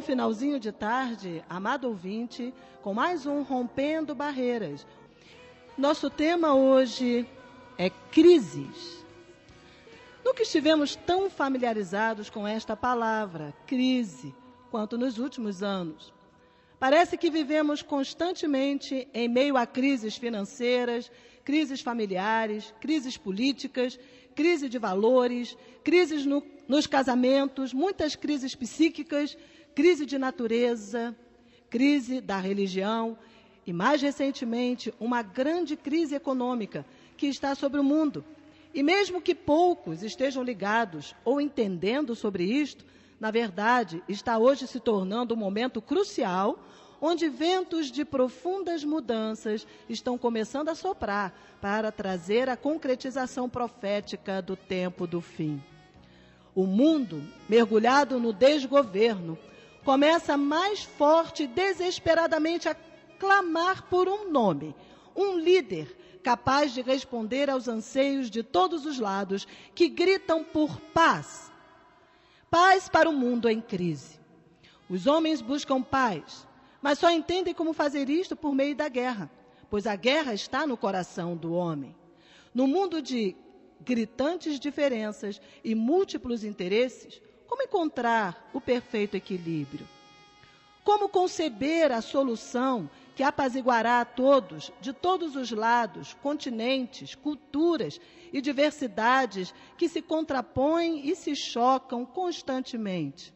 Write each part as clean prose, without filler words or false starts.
finalzinho de tarde, amado ouvinte, com mais um Rompendo Barreiras. Nosso tema hoje é crises. Nunca estivemos tão familiarizados com esta palavra, crise, quanto nos últimos anos. Parece que vivemos constantemente em meio a crises financeiras, crises familiares, crises políticas, crise de valores, crises nos casamentos, muitas crises psíquicas, crise de natureza, crise da religião e, mais recentemente, uma grande crise econômica que está sobre o mundo. E mesmo que poucos estejam ligados ou entendendo sobre isto, na verdade, está hoje se tornando um momento crucial onde ventos de profundas mudanças estão começando a soprar para trazer a concretização profética do tempo do fim. O mundo, mergulhado no desgoverno, começa mais forte e desesperadamente a clamar por um nome, um líder capaz de responder aos anseios de todos os lados que gritam por paz. Paz para o mundo em crise. Os homens buscam paz, mas só entendem como fazer isto por meio da guerra, pois a guerra está no coração do homem. No mundo de gritantes diferenças e múltiplos interesses, como encontrar o perfeito equilíbrio? Como conceber a solução que apaziguará a todos, de todos os lados, continentes, culturas e diversidades que se contrapõem e se chocam constantemente?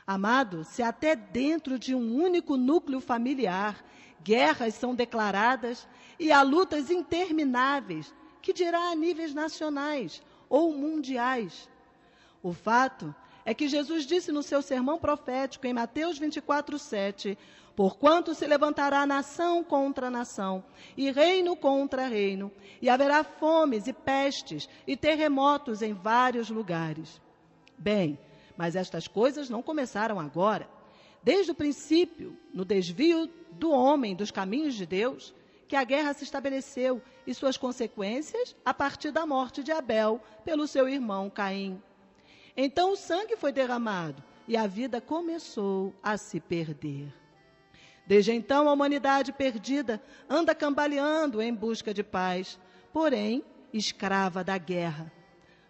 Amado, se até dentro de um único núcleo familiar guerras são declaradas e há lutas intermináveis, que dirá a níveis nacionais ou mundiais? O fato é que Jesus disse no seu sermão profético em Mateus 24:7, porquanto se levantará nação contra nação, e reino contra reino, e haverá fomes e pestes e terremotos em vários lugares. Bem, mas estas coisas não começaram agora. Desde o princípio, no desvio do homem dos caminhos de Deus, que a guerra se estabeleceu e suas consequências a partir da morte de Abel pelo seu irmão Caim. Então o sangue foi derramado e a vida começou a se perder. Desde então a humanidade perdida anda cambaleando em busca de paz, porém escrava da guerra.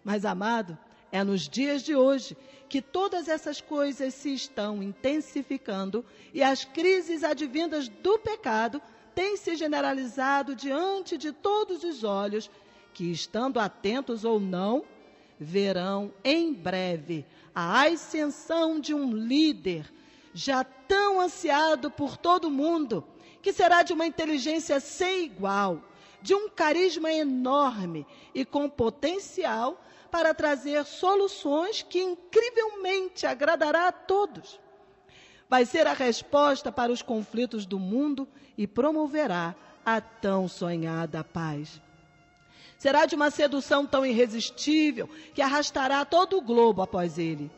Mas, amado, é nos dias de hoje que todas essas coisas se estão intensificando e as crises advindas do pecado têm se generalizado diante de todos os olhos que, estando atentos ou não, verão em breve a ascensão de um líder já tão ansiado por todo mundo, que será de uma inteligência sem igual, de um carisma enorme e com potencial para trazer soluções que incrivelmente agradará a todos. Vai ser a resposta para os conflitos do mundo e promoverá a tão sonhada paz. Será de uma sedução tão irresistível que arrastará todo o globo após ele.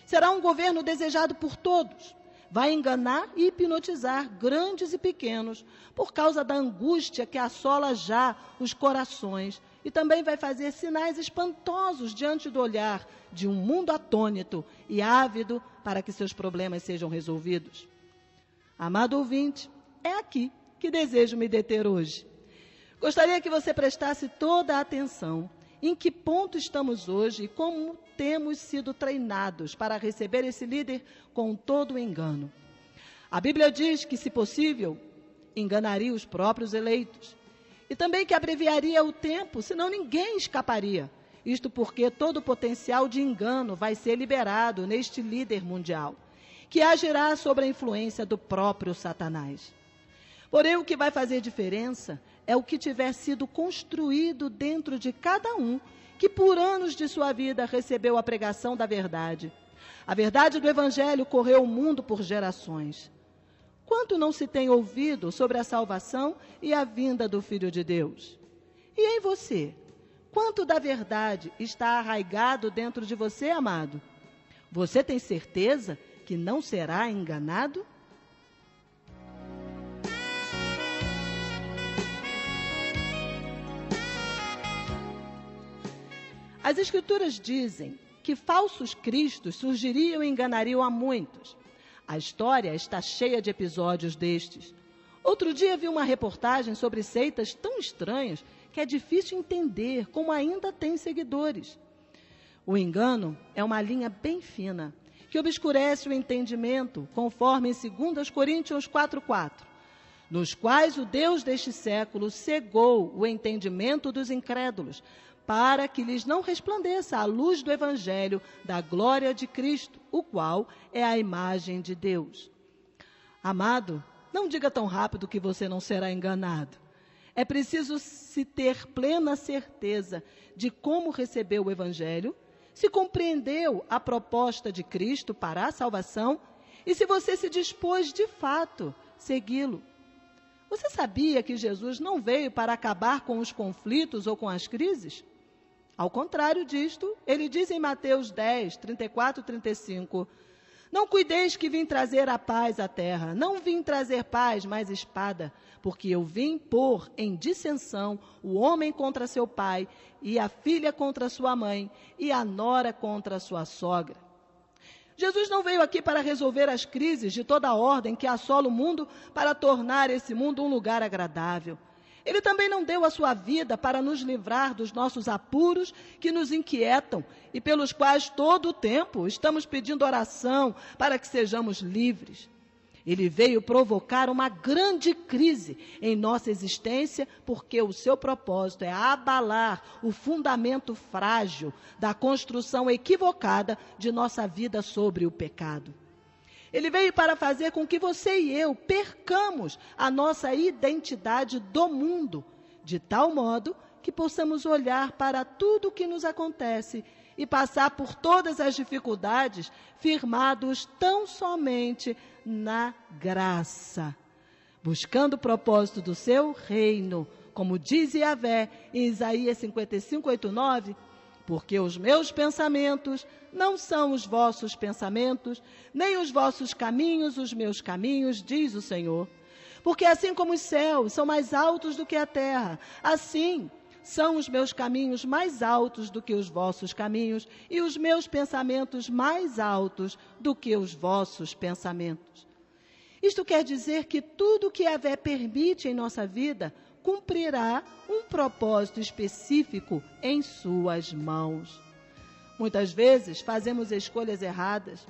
Será um governo desejado por todos. Vai enganar e hipnotizar grandes e pequenos por causa da angústia que assola já os corações e também vai fazer sinais espantosos diante do olhar de um mundo atônito e ávido para que seus problemas sejam resolvidos. Amado ouvinte, é aqui que desejo me deter hoje. Gostaria que você prestasse toda a atenção em que ponto estamos hoje e como temos sido treinados para receber esse líder com todo o engano. A Bíblia diz que, se possível, enganaria os próprios eleitos. E também que abreviaria o tempo, senão ninguém escaparia. Isto porque todo o potencial de engano vai ser liberado neste líder mundial, que agirá sob a influência do próprio Satanás. Porém, o que vai fazer diferença é o que tiver sido construído dentro de cada um que por anos de sua vida recebeu a pregação da verdade. A verdade do Evangelho correu o mundo por gerações. Quanto não se tem ouvido sobre a salvação e a vinda do Filho de Deus? E em você? Quanto da verdade está arraigado dentro de você, amado? Você tem certeza que não será enganado? As Escrituras dizem que falsos cristos surgiriam e enganariam a muitos. A história está cheia de episódios destes. Outro dia vi uma reportagem sobre seitas tão estranhas que é difícil entender como ainda tem seguidores. O engano é uma linha bem fina, que obscurece o entendimento, conforme em 2 Coríntios 4,4, nos quais o Deus deste século cegou o entendimento dos incrédulos, para que lhes não resplandeça a luz do Evangelho da glória de Cristo, o qual é a imagem de Deus. Amado, não diga tão rápido que você não será enganado. É preciso se ter plena certeza de como recebeu o Evangelho, se compreendeu a proposta de Cristo para a salvação e se você se dispôs de fato segui-lo. Você sabia que Jesus não veio para acabar com os conflitos ou com as crises? Ao contrário disto, ele diz em Mateus 10, 34 e 35, não cuideis que vim trazer a paz à terra, não vim trazer paz, mas espada, porque eu vim pôr em dissensão o homem contra seu pai, e a filha contra sua mãe, e a nora contra sua sogra. Jesus não veio aqui para resolver as crises de toda a ordem que assola o mundo, para tornar esse mundo um lugar agradável. Ele também não deu a sua vida para nos livrar dos nossos apuros que nos inquietam e pelos quais todo o tempo estamos pedindo oração para que sejamos livres. Ele veio provocar uma grande crise em nossa existência, porque o seu propósito é abalar o fundamento frágil da construção equivocada de nossa vida sobre o pecado. Ele veio para fazer com que você e eu percamos a nossa identidade do mundo, de tal modo que possamos olhar para tudo o que nos acontece e passar por todas as dificuldades firmados tão somente na graça, buscando o propósito do seu reino, como diz Yahvé em Isaías 55, 8, 9, porque os meus pensamentos não são os vossos pensamentos, nem os vossos caminhos os meus caminhos, diz o Senhor. Porque assim como os céus são mais altos do que a terra, assim são os meus caminhos mais altos do que os vossos caminhos, e os meus pensamentos mais altos do que os vossos pensamentos. Isto quer dizer que tudo que Yahvé permite em nossa vida cumprirá um propósito específico em suas mãos. Muitas vezes fazemos escolhas erradas,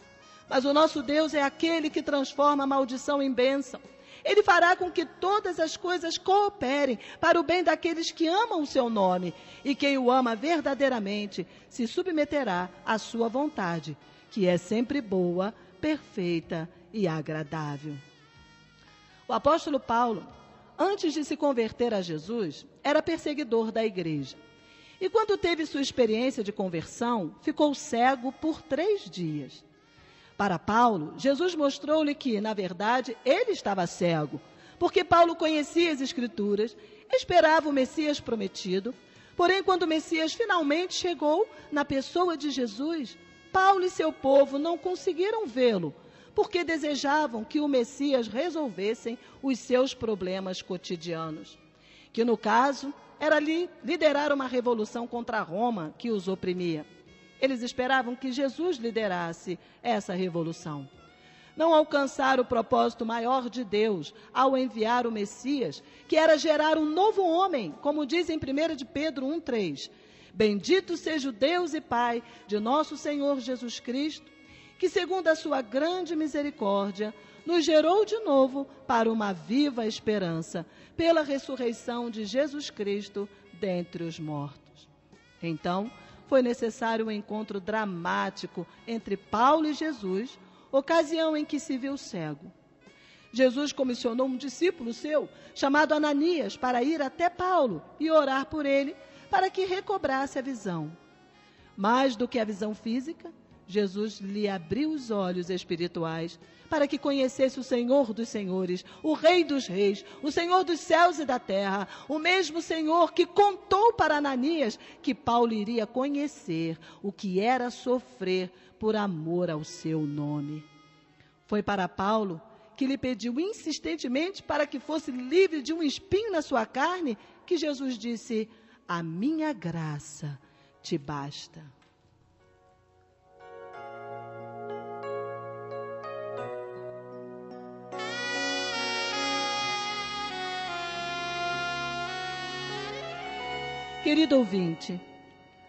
mas o nosso Deus é aquele que transforma a maldição em bênção. Ele fará com que todas as coisas cooperem para o bem daqueles que amam o seu nome, e quem o ama verdadeiramente se submeterá à sua vontade, que é sempre boa, perfeita e agradável. O apóstolo Paulo, antes de se converter a Jesus, era perseguidor da igreja. E quando teve sua experiência de conversão, ficou cego por 3 dias. Para Paulo, Jesus mostrou-lhe que, na verdade, ele estava cego, porque Paulo conhecia as Escrituras, esperava o Messias prometido, porém, quando o Messias finalmente chegou na pessoa de Jesus, Paulo e seu povo não conseguiram vê-lo, porque desejavam que o Messias resolvessem os seus problemas cotidianos, que no caso era liderar uma revolução contra Roma que os oprimia. Eles esperavam que Jesus liderasse essa revolução. Não alcançaram o propósito maior de Deus ao enviar o Messias, que era gerar um novo homem, como diz em 1 de Pedro 1,3. Bendito seja o Deus e Pai de nosso Senhor Jesus Cristo, que segundo a sua grande misericórdia, nos gerou de novo para uma viva esperança, pela ressurreição de Jesus Cristo dentre os mortos. Então, foi necessário um encontro dramático entre Paulo e Jesus, ocasião em que se viu cego. Jesus comissionou um discípulo seu, chamado Ananias, para ir até Paulo e orar por ele, para que recobrasse a visão. Mais do que a visão física, Jesus lhe abriu os olhos espirituais para que conhecesse o Senhor dos Senhores, o Rei dos Reis, o Senhor dos céus e da terra, o mesmo Senhor que contou para Ananias que Paulo iria conhecer o que era sofrer por amor ao seu nome. Foi para Paulo que lhe pediu insistentemente para que fosse livre de um espinho na sua carne, que Jesus disse: a minha graça te basta. Querido ouvinte,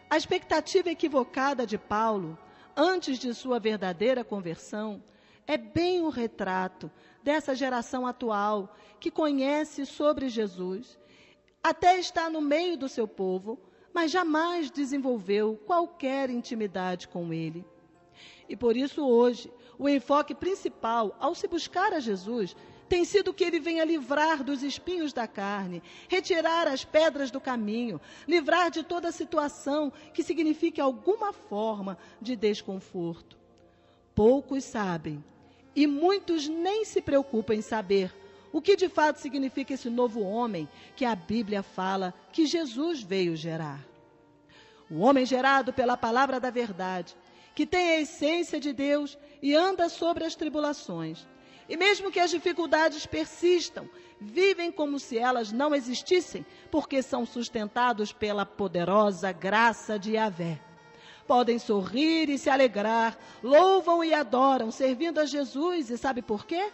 a expectativa equivocada de Paulo, antes de sua verdadeira conversão, é bem um retrato dessa geração atual que conhece sobre Jesus, até está no meio do seu povo, mas jamais desenvolveu qualquer intimidade com ele. E por isso hoje, o enfoque principal ao se buscar a Jesus tem sido que ele venha livrar dos espinhos da carne, retirar as pedras do caminho, livrar de toda situação que signifique alguma forma de desconforto. Poucos sabem, e muitos nem se preocupam em saber o que de fato significa esse novo homem que a Bíblia fala que Jesus veio gerar. O homem gerado pela palavra da verdade, que tem a essência de Deus e anda sobre as tribulações. E mesmo que as dificuldades persistam, vivem como se elas não existissem, porque são sustentados pela poderosa graça de Yahvé. Podem sorrir e se alegrar, louvam e adoram, servindo a Jesus. E sabe por quê?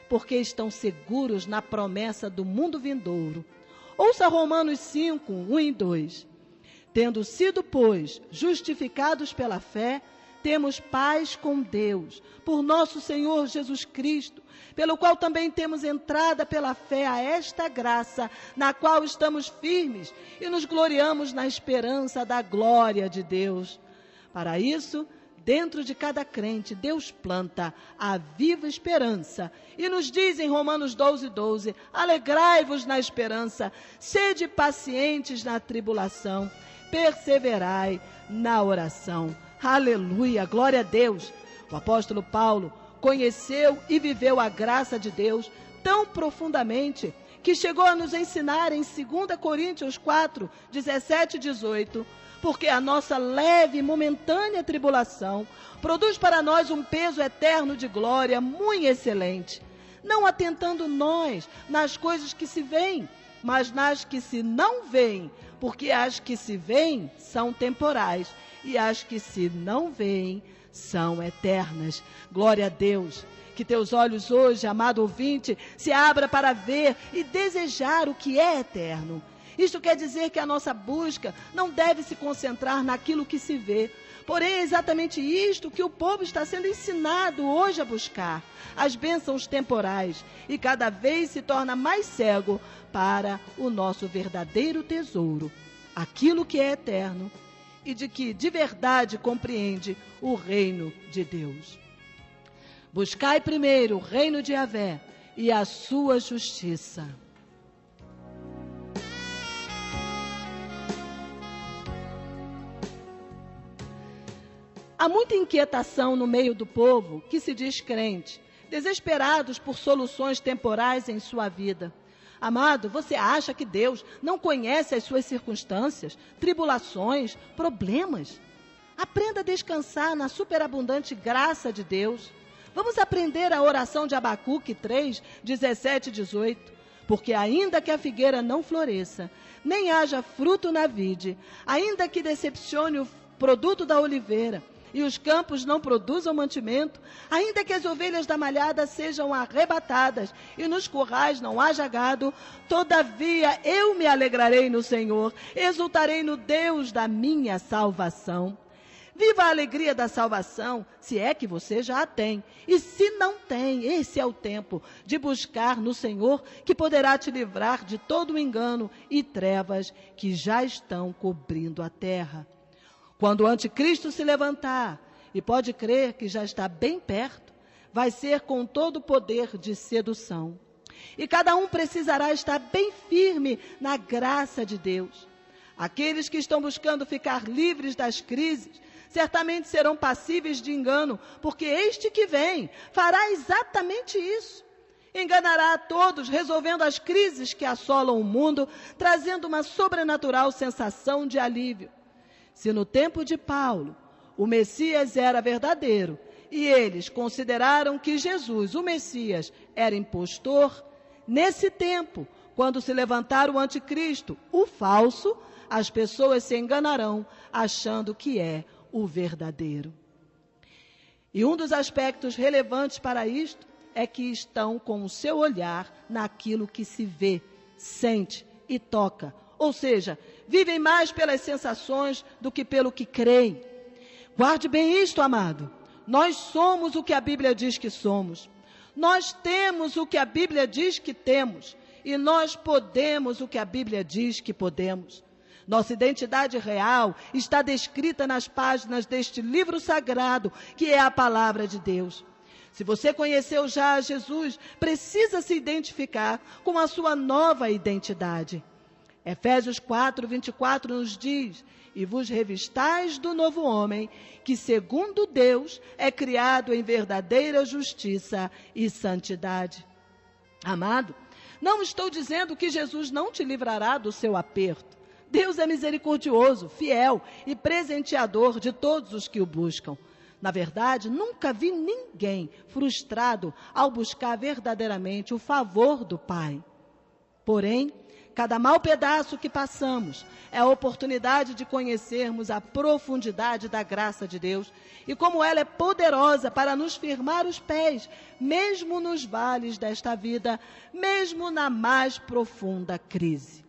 Porque estão seguros na promessa do mundo vindouro. Ouça Romanos 5, 1 e 2. Tendo sido, pois, justificados pela fé, temos paz com Deus, por nosso Senhor Jesus Cristo, pelo qual também temos entrada pela fé a esta graça, na qual estamos firmes e nos gloriamos na esperança da glória de Deus. Para isso, dentro de cada crente, Deus planta a viva esperança e nos diz em Romanos 12, 12, alegrai-vos na esperança, sede pacientes na tribulação, perseverai na oração. Aleluia, glória a Deus. O apóstolo Paulo conheceu e viveu a graça de Deus tão profundamente que chegou a nos ensinar em 2 Coríntios 4, 17 e 18, porque a nossa leve e momentânea tribulação produz para nós um peso eterno de glória muito excelente, não atentando nós nas coisas que se veem, mas nas que se não veem, porque as que se veem são temporais e as que se não veem são eternas. Glória a Deus. Que teus olhos hoje, amado ouvinte, se abra para ver e desejar o que é eterno. Isto quer dizer que a nossa busca não deve se concentrar naquilo que se vê. Porém, é exatamente isto que o povo está sendo ensinado hoje a buscar. As bênçãos temporais. E cada vez se torna mais cego para o nosso verdadeiro tesouro. Aquilo que é eterno e de que de verdade compreende o reino de Deus. Buscai primeiro o reino de Yahvé e a sua justiça. Há muita inquietação no meio do povo que se diz crente, desesperados por soluções temporais em sua vida. Amado, você acha que Deus não conhece as suas circunstâncias, tribulações, problemas? Aprenda a descansar na superabundante graça de Deus. Vamos aprender a oração de Abacuque 3, 17 e 18. Porque ainda que a figueira não floresça, nem haja fruto na vide, ainda que decepcione o produto da oliveira, e os campos não produzam mantimento, ainda que as ovelhas da malhada sejam arrebatadas e nos currais não haja gado, todavia eu me alegrarei no Senhor, exultarei no Deus da minha salvação. Viva a alegria da salvação, se é que você já a tem. E se não tem, esse é o tempo de buscar no Senhor, que poderá te livrar de todo o engano e trevas que já estão cobrindo a terra. Quando o anticristo se levantar, e pode crer que já está bem perto, vai ser com todo o poder de sedução. E cada um precisará estar bem firme na graça de Deus. Aqueles que estão buscando ficar livres das crises, certamente serão passíveis de engano, porque este que vem fará exatamente isso. Enganará a todos, resolvendo as crises que assolam o mundo, trazendo uma sobrenatural sensação de alívio. Se no tempo de Paulo, o Messias era verdadeiro, e eles consideraram que Jesus, o Messias, era impostor, nesse tempo, quando se levantar o anticristo, o falso, as pessoas se enganarão, achando que é o verdadeiro. E um dos aspectos relevantes para isto é que estão com o seu olhar naquilo que se vê, sente e toca, Ou seja, vivem mais pelas sensações do que pelo que creem. Guarde bem isto, amado. Nós somos o que a Bíblia diz que somos. Nós temos o que a Bíblia diz que temos. E nós podemos o que a Bíblia diz que podemos. Nossa identidade real está descrita nas páginas deste livro sagrado, que é a Palavra de Deus. Se você conheceu já Jesus, precisa se identificar com a sua nova identidade. Efésios 4:24 nos diz: e vos revistais do novo homem, que segundo Deus é criado em verdadeira justiça e santidade. Amado, não estou dizendo que Jesus não te livrará do seu aperto. Deus é misericordioso, fiel e presenteador de todos os que o buscam. Na verdade, nunca vi ninguém frustrado ao buscar verdadeiramente o favor do Pai. Porém, cada mau pedaço que passamos é a oportunidade de conhecermos a profundidade da graça de Deus e como ela é poderosa para nos firmar os pés, mesmo nos vales desta vida, mesmo na mais profunda crise.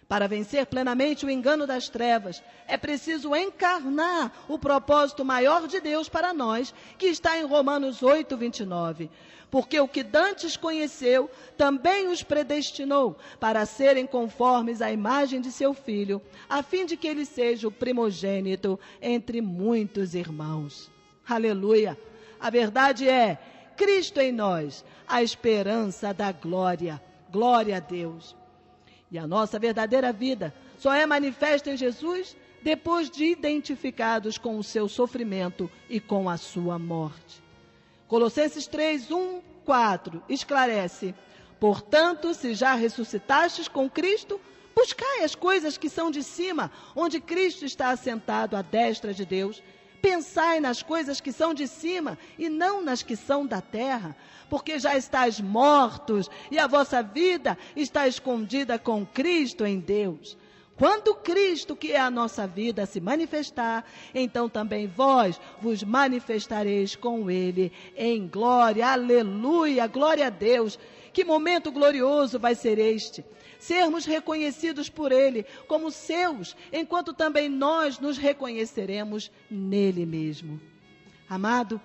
Para vencer plenamente o engano das trevas, é preciso encarnar o propósito maior de Deus para nós, que está em Romanos 8:29. Porque o que dantes conheceu, também os predestinou para serem conformes à imagem de seu Filho, a fim de que ele seja o primogênito entre muitos irmãos. Aleluia! A verdade é, Cristo em nós, a esperança da glória. Glória a Deus! E a nossa verdadeira vida só é manifesta em Jesus depois de identificados com o seu sofrimento e com a sua morte. Colossenses 3:1-4 esclarece: portanto, se já ressuscitastes com Cristo, buscai as coisas que são de cima, onde Cristo está assentado à destra de Deus. Pensai nas coisas que são de cima e não nas que são da terra, porque já estáis mortos e a vossa vida está escondida com Cristo em Deus. Quando Cristo, que é a nossa vida, se manifestar, então também vós vos manifestareis com Ele em glória. Aleluia, glória a Deus. Que momento glorioso vai ser este. Sermos reconhecidos por Ele como seus, enquanto também nós nos reconheceremos nele mesmo. Amado,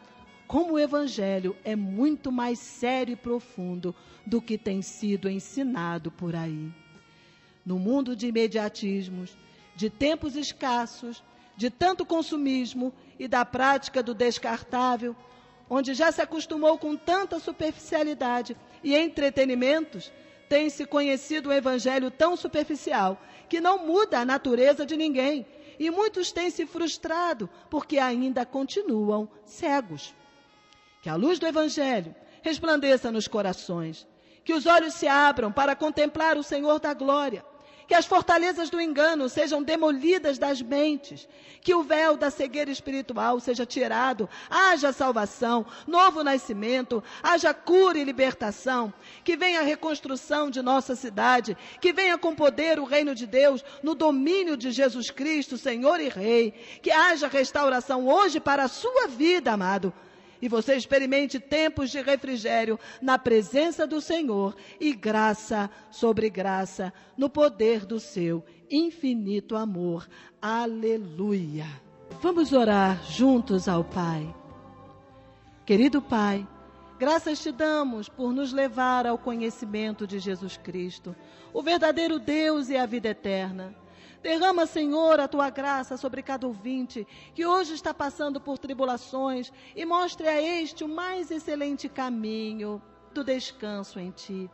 como o Evangelho é muito mais sério e profundo do que tem sido ensinado por aí. No mundo de imediatismos, de tempos escassos, de tanto consumismo e da prática do descartável, onde já se acostumou com tanta superficialidade e entretenimentos, tem-se conhecido um evangelho tão superficial que não muda a natureza de ninguém, e muitos têm se frustrado porque ainda continuam cegos. Que a luz do evangelho resplandeça nos corações, que os olhos se abram para contemplar o Senhor da glória, que as fortalezas do engano sejam demolidas das mentes, que o véu da cegueira espiritual seja tirado, haja salvação, novo nascimento, haja cura e libertação, que venha a reconstrução de nossa cidade, que venha com poder o reino de Deus no domínio de Jesus Cristo, Senhor e Rei, que haja restauração hoje para a sua vida, amado. E você experimente tempos de refrigério na presença do Senhor e graça sobre graça no poder do seu infinito amor. Aleluia! Vamos orar juntos ao Pai. Querido Pai, graças te damos por nos levar ao conhecimento de Jesus Cristo, o verdadeiro Deus e a vida eterna. Derrama, Senhor, a tua graça sobre cada ouvinte que hoje está passando por tribulações e mostre a este o mais excelente caminho do descanso em ti.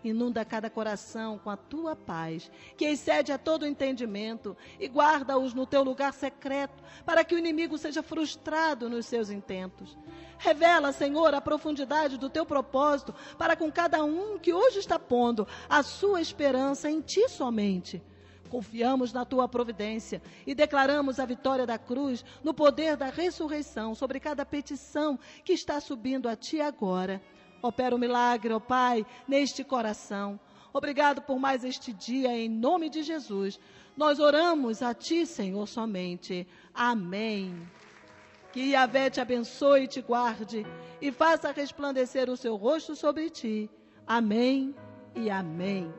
Inunda cada coração com a tua paz, que excede a todo entendimento, e guarda-os no teu lugar secreto, para que o inimigo seja frustrado nos seus intentos. Revela, Senhor, a profundidade do teu propósito para com cada um que hoje está pondo a sua esperança em ti somente. Confiamos na tua providência e declaramos a vitória da cruz no poder da ressurreição sobre cada petição que está subindo a ti agora. Opera o milagre, ó Pai, neste coração. Obrigado por mais este dia, em nome de Jesus. Nós oramos a ti, Senhor, somente. Amém. Que Yahvé te abençoe e te guarde e faça resplandecer o seu rosto sobre ti. Amém e amém.